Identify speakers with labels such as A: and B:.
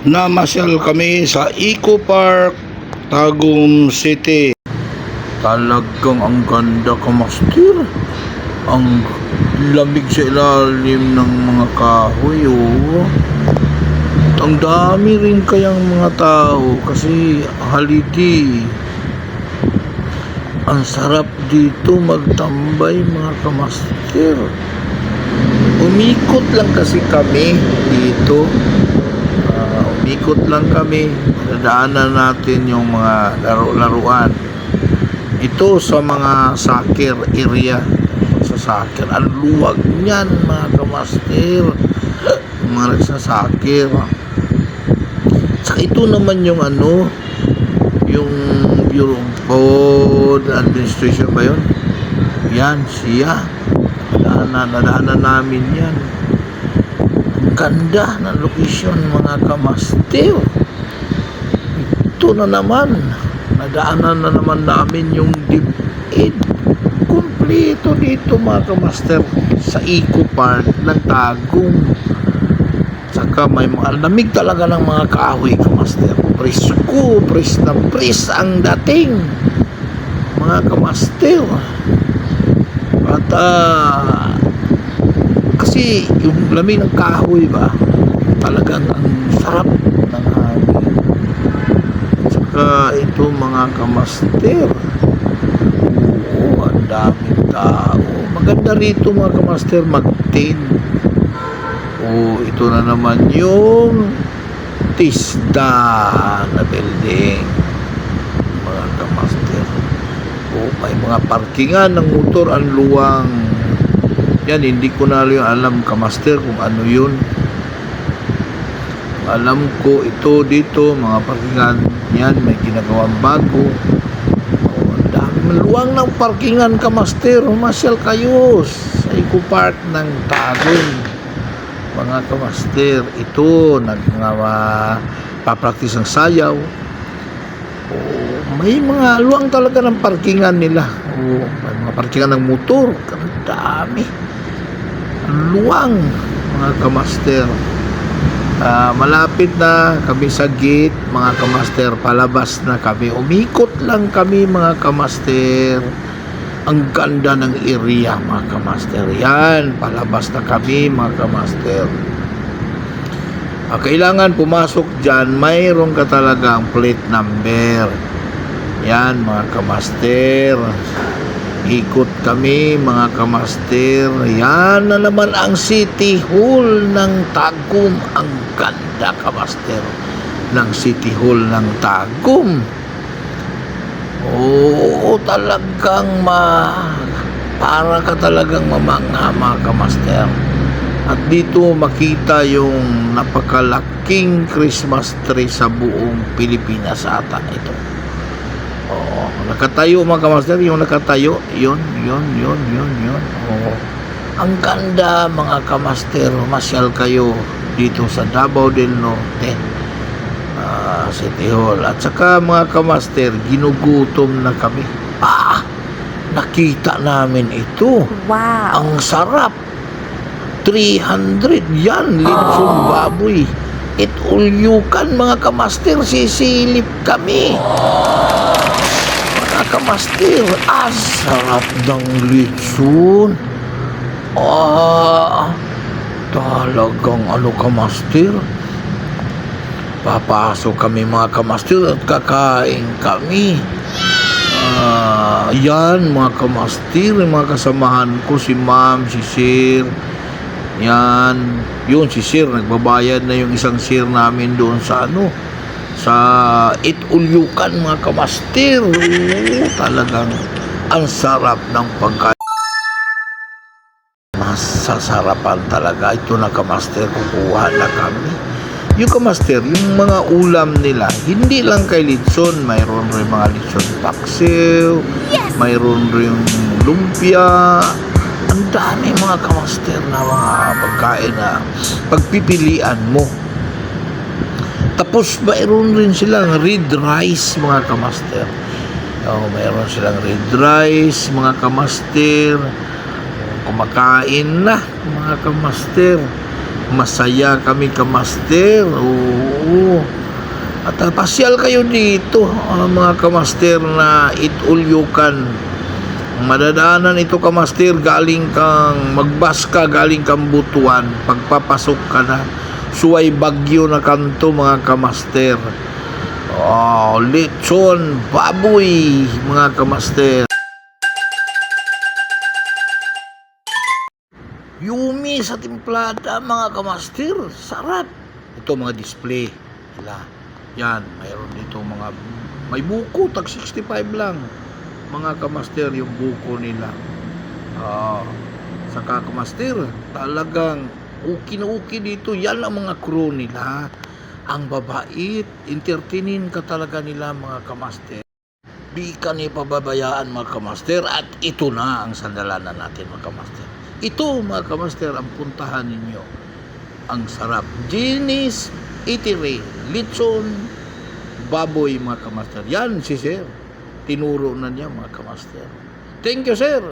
A: Namasyal kami sa Eco Park, Tagum City. Talagang ang ganda, kamaster. Ang lamig sa ilalim ng mga kahoy, oh. Ang dami rin kayang mga tao kasi holiday. Ang sarap dito magtambay, mga kamaster. Umikot lang kasi kami dito. Umikot lang kami. Nadaanan natin yung mga laro-laruan. Ito sa mga soccer area. Sa soccer, ang luwag niyan, mga kamaster. Mga nagsasoccer. Saka ito naman yung yung Bureau of Food Administration ba yun? Yan, siya. Nadaanan namin yan. Ang ganda ng location, mga kamaster. Ito na naman, nadaanan na naman namin yung DepEd. Kompleto dito, mga kamaster, sa Eco Park ng Tagum. Saka may mga lamig talaga ng mga kahoy, kamaster. Presko, pres na pres ang dating, mga kamaster. At kasi yung lamig ng kahoy ba, talagang ang sarap ng hangin. Saka ito, mga kamaster, oo, ang daming tao. Maganda rito, mga kamaster, mag-tent. Oh, ito na naman yung TISDA na building, mga kamaster. Oh, may mga parkingan ng motor, ang luwang. Yan, hindi ko na yung alam, kamaster, kung ano yun. Alam ko ito dito, mga parkingan. Yan, may ginagawang bago. Oh, ang dami. Maluwang ng parkingan, kamaster. Masyal kayo sa Eco Park ng Tagum, mga kamaster. Ito, nagpa-practice ng sayaw. Oh, may mga luwang talaga ng parkingan nila. Oh, may mga parkingan ng motor. Ang dami. Luwang, mga kamaster. Malapit na kami sa gate, mga kamaster. Palabas na kami. Umikot lang kami, mga kamaster. Ang ganda ng area, mga kamaster. Yan, palabas na kami, mga kamaster. Kailangan pumasok dyan, mayroon ka talagang plate number. Yan, mga kamaster. Ikot kami, mga kamaster. Yan na naman ang City Hall ng Tagum. Ang ganda, kamaster, ng City Hall ng Tagum. Oo, talagang para ka talagang mamangha, mga kamaster. At dito makita yung napakalaking Christmas tree sa buong Pilipinas ata ito. Oo, nakatayo, mga kamaster, yung nakatayo, yun. Oo. Ang ganda, mga kamaster. Masyal kayo dito sa Davao del Norte, City Hall. At saka, mga kamaster, ginugutom na kami. Nakita namin ito.
B: Wow!
A: Ang sarap. 300 yan, lechon baboy. It all you can, mga kamaster. Sisilip kami, mga kamaster. Sarap ng lechon. Talagang kamaster. Papasok kami, mga kamaster, at kakain kami. Yan, mga kamaster, mga kasamahan ko, si ma'am, si sir. Yan, yun, si sir, nagbabayad na yung isang sir namin doon sa sa It-Ulyukan, mga kamaster. Talagang ang sarap ng pagkain. Masasarapan talaga. Ito na, kamaster, kukuha na kami. Yung kamaster, yung mga ulam nila, hindi lang kay litson, mayroon rin mga litson paksiw, yes! Mayroon rin lumpia. Ang dami, mga kamaster, na mga pagkain na pagpipilian mo. Tapos mayroon rin silang red rice, mga kamaster. Mayroon silang red rice, mga kamaster. kumakain na mga kamaster. Masaya kami kamaster. Oo. At pasyal kayo dito mga kamaster na eat all you can. Madadaanan ito kamaster, galing kang magbas ka, galing kang Butuan, pagpapasok ka na suway bagyo na kanto mga kamaster. Oh, lechon baboy mga kamaster. Yumi sa timplada mga kamaster, sarap. Ito mga display nila. Yan, mayroon dito mga may buko, tag 65 lang mga kamaster yung buko nila. Saka kamaster, talagang okay na okay dito. Yan ang mga crew nila. Ang babait, entertainin ka talaga nila mga kamaster. Di ka ni pababayaan mga kamaster. At ito na ang sandalanan natin mga kamaster. Ito mga kamaster ang puntahan ninyo. Ang sarap. Ginis Eatery, lechon baboy mga kamaster. Yan si sir. Tinuro na niya mga kamaster. Thank you sir.